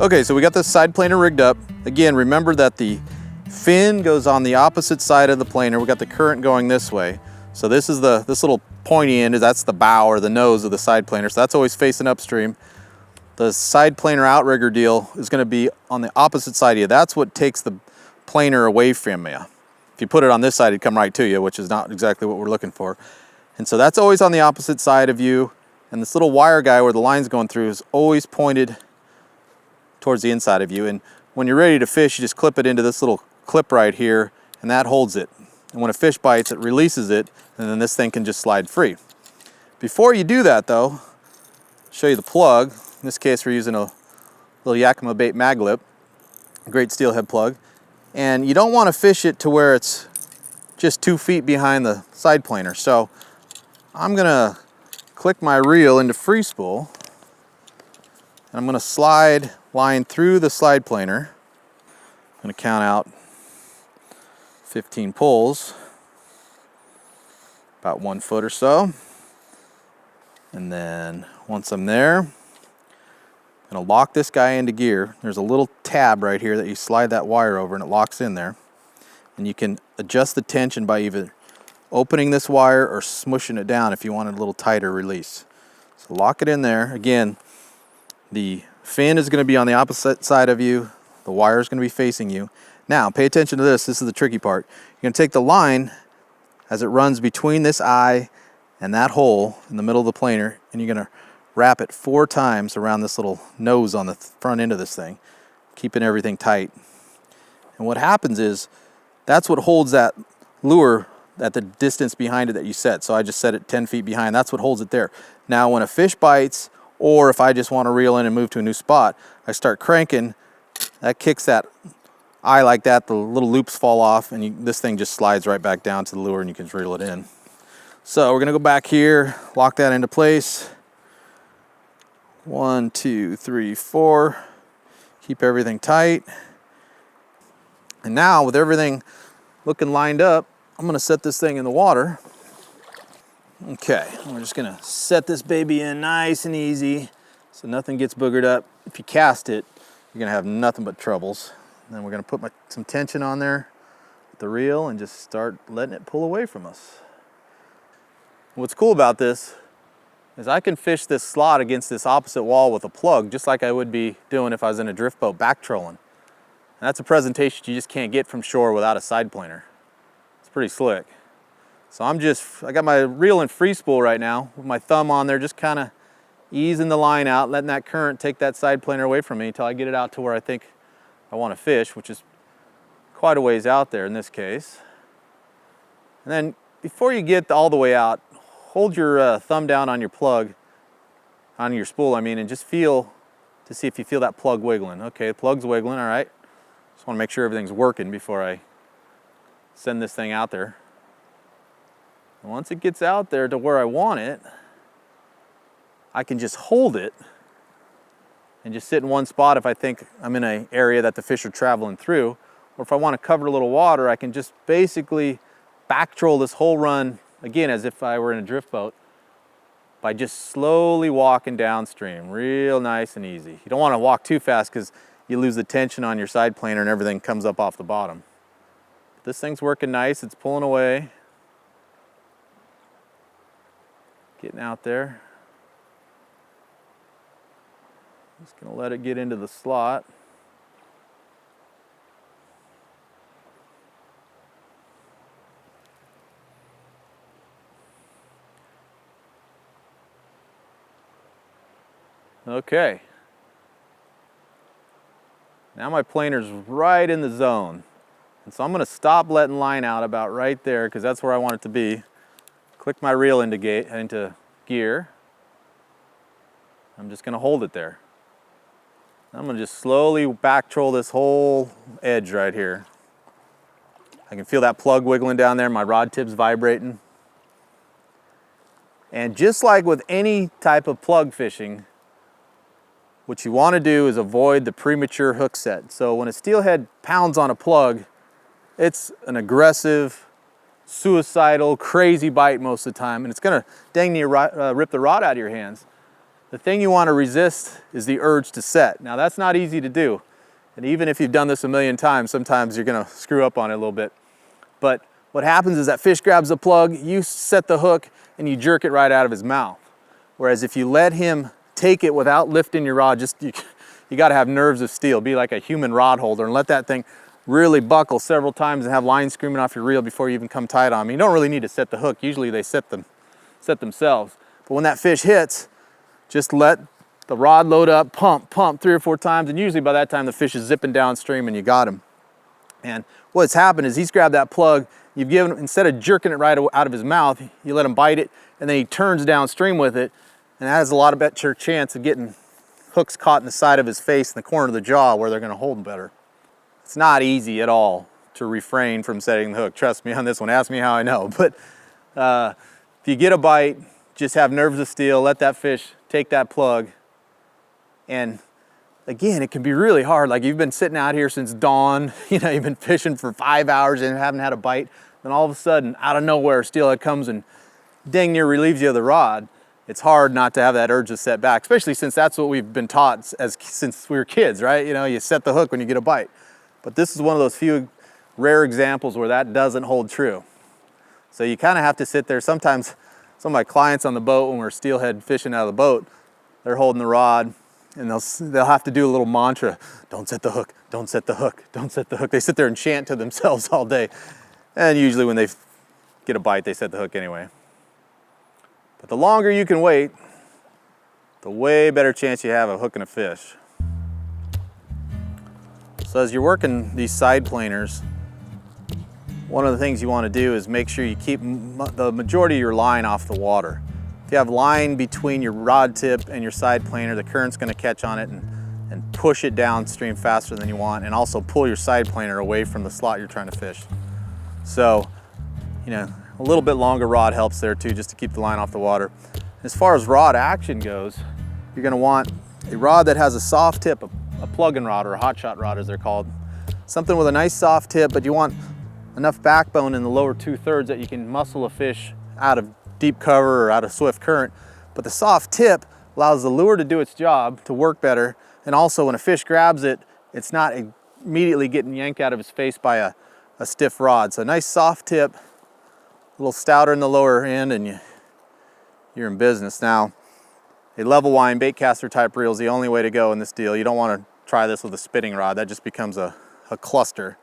Okay, so we got this side planer rigged up. Again, remember that the fin goes on the opposite side of the planer. We got the current going this way. So this is this little pointy end, that's the bow or the nose of the side planer. So that's always facing upstream. The side planer outrigger deal is going to be on the opposite side of you. That's what takes the planer away from you. If you put it on this side, it'd come right to you, which is not exactly what we're looking for. And so that's always on the opposite side of you. And this little wire guy where the line's going through is always pointed towards the inside of you. And when you're ready to fish, you just clip it into this little clip right here, and that holds it. And when a fish bites, it releases it, and then this thing can just slide free. Before you do that though, I'll show you the plug. In this case, we're using a little Yakima bait mag lip, a great steelhead plug. And you don't want to fish it to where it's just 2 feet behind the side planer. So I'm gonna click my reel into free spool, and I'm gonna slide line through the slide planer. I'm gonna count out 15 pulls, about 1 foot or so. And then once I'm there, I'm gonna lock this guy into gear. There's a little tab right here that you slide that wire over and it locks in there. And you can adjust the tension by either opening this wire or smushing it down if you want a little tighter release. So lock it in there. Again, the fin is going to be on the opposite side of you. The wire is going to be facing you. Now, pay attention to this. This is the tricky part. You're going to take the line as it runs between this eye and that hole in the middle of the planer, and you're going to wrap it 4 times around this little nose on the front end of this thing, keeping everything tight. And what happens is that's what holds that lure at the distance behind it that you set. So I just set it 10 feet behind. That's what holds it there. Now, when a fish bites, or if I just want to reel in and move to a new spot, I start cranking, that kicks that eye like that, the little loops fall off, and this thing just slides right back down to the lure and you can reel it in. So we're gonna go back here, lock that into place. 1, 2, 3, 4. Keep everything tight. And now with everything looking lined up, I'm gonna set this thing in the water. Okay, we're just gonna set this baby in nice and easy so nothing gets boogered up. If you cast it, you're gonna have nothing but troubles. And then we're gonna put some tension on there with the reel and just start letting it pull away from us. What's cool about this is I can fish this slot against this opposite wall with a plug just like I would be doing if I was in a drift boat back trolling. And that's a presentation you just can't get from shore without a side planer. It's pretty slick. So I got my reel in free spool right now with my thumb on there, just kind of easing the line out, letting that current take that side planer away from me until I get it out to where I think I want to fish, which is quite a ways out there in this case. And then before you get all the way out, hold your thumb down on your plug, on your spool, and just feel to see if you feel that plug wiggling. Okay, the plug's wiggling, all right. Just want to make sure everything's working before I send this thing out there. And once it gets out there to where I want it, I can just hold it and just sit in one spot if I think I'm in an area that the fish are traveling through. Or if I want to cover a little water, I can just basically back troll this whole run, again, as if I were in a drift boat, by just slowly walking downstream, real nice and easy. You don't want to walk too fast because you lose the tension on your side planer and everything comes up off the bottom. But this thing's working nice, it's pulling away. Getting out there. Just gonna let it get into the slot. Okay. Now my planer's right in the zone. And so I'm gonna stop letting line out about right there because that's where I want it to be. Click my reel into gear. I'm just gonna hold it there. I'm gonna just slowly back troll this whole edge right here. I can feel that plug wiggling down there, my rod tip's vibrating. And just like with any type of plug fishing, what you wanna do is avoid the premature hook set. So when a steelhead pounds on a plug, it's an aggressive, suicidal, crazy bite most of the time, and it's gonna dang near rip the rod out of your hands. the thing you want to resist is the urge to set. Now that's not easy to do. And even if you've done this a million times, sometimes you're gonna screw up on it a little bit. But what happens is that fish grabs the plug, you set the hook, and you jerk it right out of his mouth. Whereas if you let him take it without lifting your rod, you gotta have nerves of steel, be like a human rod holder, and let that thing really buckle several times and have lines screaming off your reel before you even come tight on him. You don't really need to set the hook. Usually they set themselves. But when that fish hits, just let the rod load up, pump 3 or 4 times, and usually by that time the fish is zipping downstream and you got him. And what's happened is he's grabbed that plug, you've given him, instead of jerking it right out of his mouth, you let him bite it, and then he turns downstream with it, and that has a lot of better chance of getting hooks caught in the side of his face, in the corner of the jaw, where they're gonna hold him better. It's not easy at all to refrain from setting the hook. Trust me on this one, ask me how I know. But if you get a bite, just have nerves of steel, let that fish take that plug. And again, it can be really hard. Like you've been sitting out here since dawn, you've been fishing for 5 hours and haven't had a bite. Then all of a sudden, out of nowhere, steelhead comes and dang near relieves you of the rod. It's hard not to have that urge to set back, especially since that's what we've been taught since we were kids, right? You set the hook when you get a bite. But this is one of those few rare examples where that doesn't hold true. So you kind of have to sit there. Sometimes some of my clients on the boat, when we're steelhead fishing out of the boat, they're holding the rod, and they'll have to do a little mantra: don't set the hook, don't set the hook, don't set the hook. They sit there and chant to themselves all day. And usually when they get a bite, they set the hook anyway. But the longer you can wait, the way better chance you have of hooking a fish. So as you're working these side planers, one of the things you want to do is make sure you keep the majority of your line off the water. If you have line between your rod tip and your side planer, the current's going to catch on it and push it downstream faster than you want, and also pull your side planer away from the slot you're trying to fish. So, a little bit longer rod helps there too, just to keep the line off the water. As far as rod action goes, you're going to want a rod that has a soft tip, a plug-in rod, or a hot shot rod as they're called. Something with a nice soft tip, but you want enough backbone in the lower 2/3 that you can muscle a fish out of deep cover or out of swift current. But the soft tip allows the lure to do its job, to work better, and also when a fish grabs it, it's not immediately getting yanked out of his face by a stiff rod. So a nice soft tip, a little stouter in the lower end, and you're in business. Now, a level wind baitcaster type reel is the only way to go in this deal. You don't want to try this with a spinning rod. That just becomes a cluster.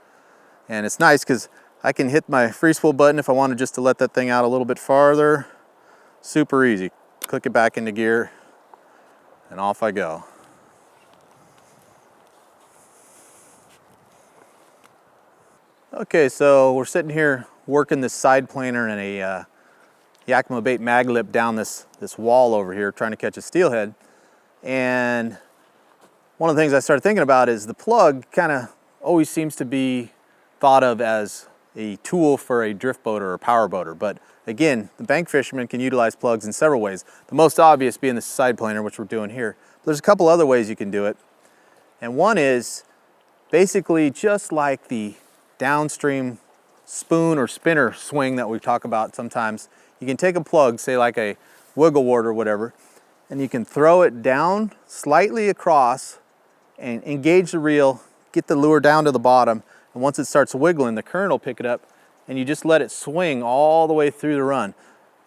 And it's nice because I can hit my free spool button if I wanted just to let that thing out a little bit farther. Super easy. Click it back into gear and off I go. Okay, so we're sitting here working this side planer in a Yakima bait mag lip down this wall over here, trying to catch a steelhead. And one of the things I started thinking about is the plug kind of always seems to be thought of as a tool for a drift boater or a power boater. But again, the bank fisherman can utilize plugs in several ways. The most obvious being the side planer, which we're doing here. But there's a couple other ways you can do it. And one is basically just like the downstream spoon or spinner swing that we talk about sometimes. You can take a plug, say like a wiggle wart or whatever, and you can throw it down slightly across and engage the reel, get the lure down to the bottom, and once it starts wiggling, the current will pick it up, and you just let it swing all the way through the run.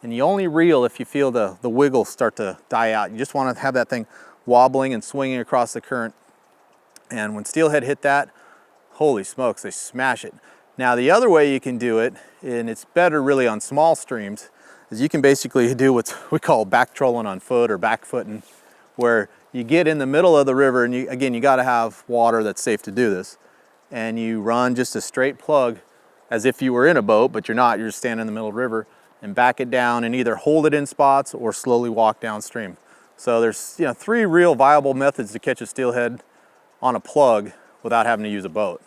And you only reel if you feel the wiggle start to die out. You just want to have that thing wobbling and swinging across the current. And when steelhead hit that, holy smokes, they smash it. Now the other way you can do it, and it's better really on small streams, is you can basically do what we call back trolling on foot or back footing, where you get in the middle of the river, and again, you got to have water that's safe to do this, and you run just a straight plug as if you were in a boat, but you're not, you're just standing in the middle of the river, and back it down and either hold it in spots or slowly walk downstream. So there's 3 real viable methods to catch a steelhead on a plug without having to use a boat.